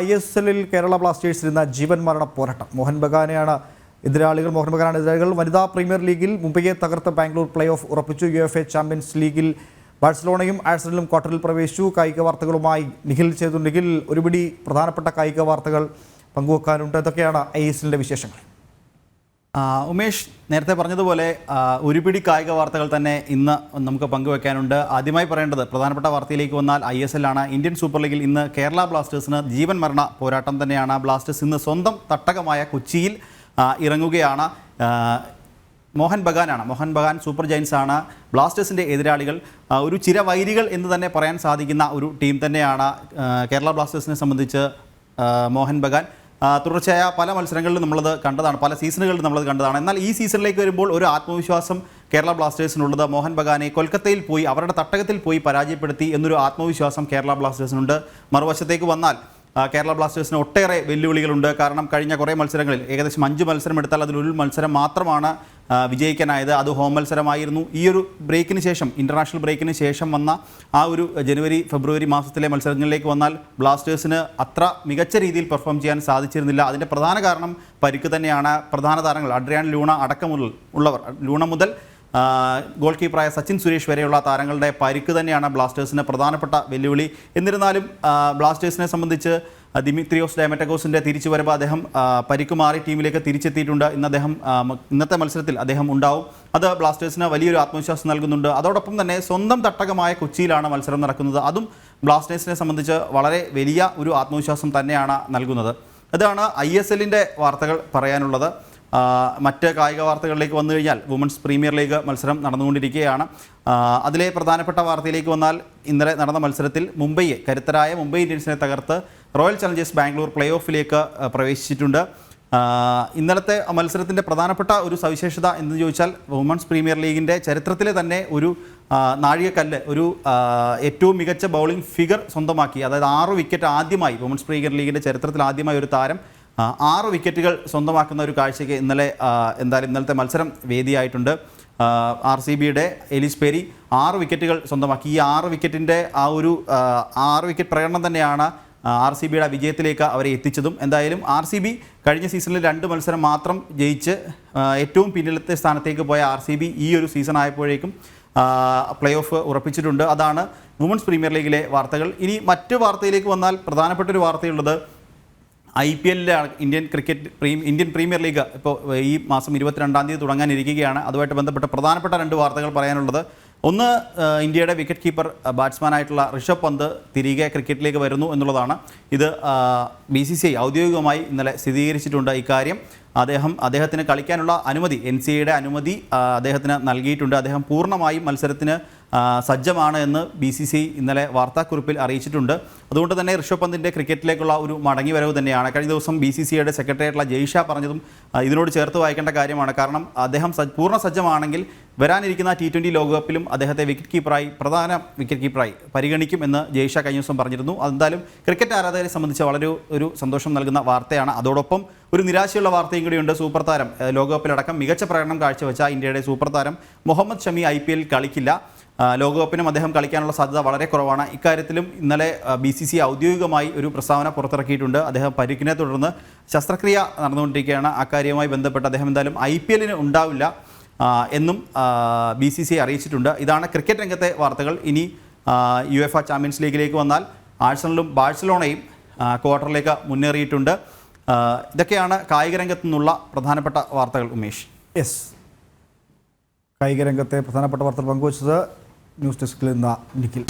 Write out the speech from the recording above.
ISL-ൽ കേരള ബ്ലാസ്റ്റേഴ്സിൽ ഇന്ന് ജീവൻ മരണ പോരാട്ടം. മോഹൻ ബഗാനാണ് എതിരാളികൾ. വനിതാ പ്രീമിയർ ലീഗിൽ മുംബൈയെ തകർത്ത് ബാംഗ്ലൂർ പ്ലേ ഓഫ് ഉറപ്പിച്ചു. UEFA ചാമ്പ്യൻസ് ലീഗിൽ ബാഴ്സലോണയും ആഴ്സണലും ക്വാർട്ടറിൽ പ്രവേശിച്ചു. കായിക വാർത്തകളുമായി നിഖിൽ ചെയ്തു. നിഖിൽ, ഒരുപിടി പ്രധാനപ്പെട്ട കായിക വാർത്തകൾ പങ്കുവെക്കാനുണ്ട്. ഇതൊക്കെയാണ് ISL-ന്റെ വിശേഷങ്ങൾ. ഉമേഷ് നേരത്തെ പറഞ്ഞതുപോലെ ഒരുപിടി കായിക വാർത്തകൾ തന്നെ ഇന്ന് നമുക്ക് പങ്കുവെക്കാനുണ്ട്. ആദ്യമായി പറയേണ്ടത് പ്രധാനപ്പെട്ട വാർത്തയിലേക്ക് വന്നാൽ ISL ആണ്. ഇന്ത്യൻ സൂപ്പർ ലീഗിൽ ഇന്ന് കേരള ബ്ലാസ്റ്റേഴ്സിന് ജീവൻ മരണ പോരാട്ടം തന്നെയാണ്. ബ്ലാസ്റ്റേഴ്സ് ഇന്ന് സ്വന്തം തട്ടകമായ കൊച്ചിയിൽ ഇറങ്ങുകയാണ്. മോഹൻ ബഗാൻ സൂപ്പർ ജയൻസ് ആണ് ബ്ലാസ്റ്റേഴ്സിൻ്റെ എതിരാളികൾ. ഒരു ചിരവൈരികൾ എന്ന് തന്നെ പറയാൻ സാധിക്കുന്ന ഒരു ടീം തന്നെയാണ് കേരള ബ്ലാസ്റ്റേഴ്സിനെ സംബന്ധിച്ച് മോഹൻ ബഗാൻ. തുടർച്ചയായ പല മത്സരങ്ങളിലും നമ്മളത് കണ്ടതാണ്, പല സീസണുകളിലും നമ്മളത് കണ്ടതാണ്. എന്നാൽ ഈ സീസണിലേക്ക് വരുമ്പോൾ ഒരു ആത്മവിശ്വാസം കേരള ബ്ലാസ്റ്റേഴ്സിനുള്ളത് മോഹൻ ബഗാനെ കൊൽക്കത്തയിൽ പോയി അവരുടെ തട്ടകത്തിൽ പോയി പരാജയപ്പെടുത്തി എന്നൊരു ആത്മവിശ്വാസം കേരള ബ്ലാസ്റ്റേഴ്സിനുണ്ട്. മറുവശത്തേക്ക് വന്നാൽ കേരള ബ്ലാസ്റ്റേഴ്സിന് ഒട്ടേറെ വെല്ലുവിളികളുണ്ട്. കാരണം കഴിഞ്ഞ കുറേ മത്സരങ്ങളിൽ ഏകദേശം 5 മത്സരം എടുത്താൽ അതിലൊരു മത്സരം മാത്രമാണ് വിജയിക്കാനായത്. അത് ഹോം മത്സരമായിരുന്നു. ഈ ഒരു ബ്രേക്കിന് ശേഷം, ഇൻ്റർനാഷണൽ ബ്രേക്കിന് ശേഷം വന്ന ആ ഒരു ജനുവരി ഫെബ്രുവരി മാസത്തിലെ മത്സരങ്ങളിലേക്ക് വന്നാൽ ബ്ലാസ്റ്റേഴ്സിന് അത്ര മികച്ച രീതിയിൽ പെർഫോം ചെയ്യാൻ സാധിച്ചിരുന്നില്ല. അതിൻ്റെ പ്രധാന കാരണം പരിക്ക് തന്നെയാണ്. പ്രധാന താരങ്ങൾ അഡ്രിയാൻ ലൂണ അടക്കമുള്ളവർ, ലൂണ മുതൽ ഗോൾ കീപ്പറായ സച്ചിൻ സുരേഷ് വരെയുള്ള താരങ്ങളുടെ പരിക്ക് തന്നെയാണ് ബ്ലാസ്റ്റേഴ്സിന് പ്രധാനപ്പെട്ട വെല്ലുവിളി. എന്നിരുന്നാലും ബ്ലാസ്റ്റേഴ്സിനെ സംബന്ധിച്ച് ദിമിത്രിയോസ് ഡയമറ്റഗോസിൻ്റെ തിരിച്ചുവരവ്, അദ്ദേഹം പരിക്ക് മാറി ടീമിലേക്ക് തിരിച്ചെത്തിയിട്ടുണ്ട്. ഇന്നത്തെ മത്സരത്തിൽ അദ്ദേഹം ഉണ്ടാവും. അത് ബ്ലാസ്റ്റേഴ്സിന് വലിയൊരു ആത്മവിശ്വാസം നൽകുന്നുണ്ട്. അതോടൊപ്പം തന്നെ സ്വന്തം തട്ടകമായ കൊച്ചിയിലാണ് മത്സരം നടക്കുന്നത്. അതും ബ്ലാസ്റ്റേഴ്സിനെ സംബന്ധിച്ച് വളരെ വലിയ ഒരു ആത്മവിശ്വാസം തന്നെയാണ് നൽകുന്നത്. അതാണ് ISL-ന്റെ വാർത്തകൾ പറയാനുള്ളത്. മറ്റ് കായിക വാർത്തകളിലേക്ക് വന്നു കഴിഞ്ഞാൽ വുമൻസ് പ്രീമിയർ ലീഗ് മത്സരം നടന്നുകൊണ്ടിരിക്കുകയാണ്. അതിലെ പ്രധാനപ്പെട്ട വാർത്തയിലേക്ക് വന്നാൽ ഇന്നലെ നടന്ന മത്സരത്തിൽ കരുത്തരായ മുംബൈ ഇന്ത്യൻസിനെ തകർത്ത് റോയൽ ചലഞ്ചേഴ്സ് ബാംഗ്ലൂർ പ്ലേ ഓഫിലേക്ക് പ്രവേശിച്ചിട്ടുണ്ട്. ഇന്നലത്തെ മത്സരത്തിൻ്റെ പ്രധാനപ്പെട്ട ഒരു സവിശേഷത എന്ന് ചോദിച്ചാൽ വുമൻസ് പ്രീമിയർ ലീഗിൻ്റെ ചരിത്രത്തിലെ തന്നെ ഒരു നാഴികക്കല്ല്, ഒരു ഏറ്റവും മികച്ച ബൗളിംഗ് ഫിഗർ സ്വന്തമാക്കി. അതായത് 6 വിക്കറ്റ് ആദ്യമായി വുമൻസ് പ്രീമിയർ ലീഗിൻ്റെ ചരിത്രത്തിൽ ആദ്യമായി ഒരു താരം 6 വിക്കറ്റുകൾ സ്വന്തമാക്കുന്ന ഒരു കാഴ്ചയ്ക്ക് ഇന്നലത്തെ മത്സരം വേദിയായിട്ടുണ്ട്. RCBയുടെ എലിസ് പേരി 6 വിക്കറ്റുകൾ സ്വന്തമാക്കി. ഈ 6 വിക്കറ്റിൻ്റെ ആ ഒരു 6 വിക്കറ്റ് പ്രകടനം തന്നെയാണ് RCBയുടെ വിജയത്തിലേക്ക് അവരെ എത്തിച്ചതും. എന്തായാലും RCB കഴിഞ്ഞ സീസണിൽ 2 മത്സരം മാത്രം ജയിച്ച് ഏറ്റവും പിന്നിലത്തെ സ്ഥാനത്തേക്ക് പോയ RCB ഈ ഒരു സീസൺ ആയപ്പോഴേക്കും പ്ലേ ഓഫ് ഉറപ്പിച്ചിട്ടുണ്ട്. അതാണ് വുമൻസ് പ്രീമിയർ ലീഗിലെ വാർത്തകൾ. ഇനി മറ്റു വാർത്തയിലേക്ക് വന്നാൽ പ്രധാനപ്പെട്ടൊരു വാർത്തയുള്ളത് IPL-ലാണ്. ഇന്ത്യൻ പ്രീമിയർ ലീഗ് ഇപ്പോൾ ഈ മാസം 22-ാം തീയതി തുടങ്ങാനിരിക്കുകയാണ്. അതുമായിട്ട് ബന്ധപ്പെട്ട പ്രധാനപ്പെട്ട 2 വാർത്തകൾ പറയാനുള്ളത്. ഒന്ന്, ഇന്ത്യയുടെ വിക്കറ്റ് കീപ്പർ ബാറ്റ്സ്മാനായിട്ടുള്ള ഋഷഭ് പന്ത് തിരികെ ക്രിക്കറ്റിലേക്ക് വരുന്നു എന്നുള്ളതാണ്. ഇത് BCCI ഔദ്യോഗികമായി ഇന്നലെ സ്ഥിരീകരിച്ചിട്ടുണ്ട്. ഇക്കാര്യം അദ്ദേഹത്തിന് കളിക്കാനുള്ള അനുമതി, NCAയുടെ അനുമതി അദ്ദേഹത്തിന് നൽകിയിട്ടുണ്ട്. അദ്ദേഹം പൂർണ്ണമായും മത്സരത്തിന് സജ്ജമാണ് എന്ന് BCCI ഇന്നലെ വാർത്താക്കുറിപ്പിൽ അറിയിച്ചിട്ടുണ്ട്. അതുകൊണ്ട് തന്നെ ഋഷഭ് പന്തിൻ്റെ ക്രിക്കറ്റിലേക്കുള്ള ഒരു മടങ്ങിവരവ് തന്നെയാണ്. കഴിഞ്ഞ ദിവസം BCCIയുടെ സെക്രട്ടറി ആയിട്ടുള്ള ജയ്ഷ പറഞ്ഞതും ഇതിനോട് ചേർത്ത് വായിക്കേണ്ട കാര്യമാണ്. കാരണം അദ്ദേഹം പൂർണ്ണ സജ്ജമാണെങ്കിൽ വരാനിരിക്കുന്ന T20 ലോകകപ്പിലും അദ്ദേഹത്തെ പ്രധാന വിക്കറ്റ് കീപ്പറായി പരിഗണിക്കും എന്ന് ജയ്ഷ കഴിഞ്ഞ ദിവസം പറഞ്ഞിരുന്നു. അതെന്തായാലും ക്രിക്കറ്റ് ആരാധകരെ സംബന്ധിച്ച് വളരെ ഒരു സന്തോഷം നൽകുന്ന വാർത്തയാണ്. അതോടൊപ്പം ഒരു നിരാശയുള്ള വാർത്തയും കൂടിയുണ്ട്. സൂപ്പർ താരം, ലോകകപ്പിലടക്കം മികച്ച പ്രകടനം കാഴ്ചവെച്ച ഇന്ത്യയുടെ സൂപ്പർ താരം മുഹമ്മദ് ഷമി IPL കളിക്കില്ല. ലോകകപ്പിനും അദ്ദേഹം കളിക്കാനുള്ള സാധ്യത വളരെ കുറവാണ്. ഇക്കാര്യത്തിലും ഇന്നലെ BCCI ഔദ്യോഗികമായി ഒരു പ്രസ്താവന പുറത്തിറക്കിയിട്ടുണ്ട്. അദ്ദേഹം പരിക്കിനെ തുടർന്ന് ശസ്ത്രക്രിയ നടന്നുകൊണ്ടിരിക്കുകയാണ്. അക്കാര്യവുമായി ബന്ധപ്പെട്ട് അദ്ദേഹം എന്തായാലും IPL-ന് ഉണ്ടാവില്ല എന്നും BCCI അറിയിച്ചിട്ടുണ്ട്. ഇതാണ് ക്രിക്കറ്റ് രംഗത്തെ വാർത്തകൾ. ഇനി UEFA ചാമ്പ്യൻസ് ലീഗിലേക്ക് വന്നാൽ ആഴ്സണലും ബാഴ്സലോണയും ക്വാർട്ടറിലേക്ക് മുന്നേറിയിട്ടുണ്ട്. ഇതൊക്കെയാണ് കായിക രംഗത്തു നിന്നുള്ള പ്രധാനപ്പെട്ട വാർത്തകൾ. ഉമേഷ്, കായിക രംഗത്തെ പ്രധാനപ്പെട്ട വാർത്തകൾ പങ്കുവച്ചത് ന്യൂസ് ഡെസ്കിൽ നിന്ന് നിഖിൽ.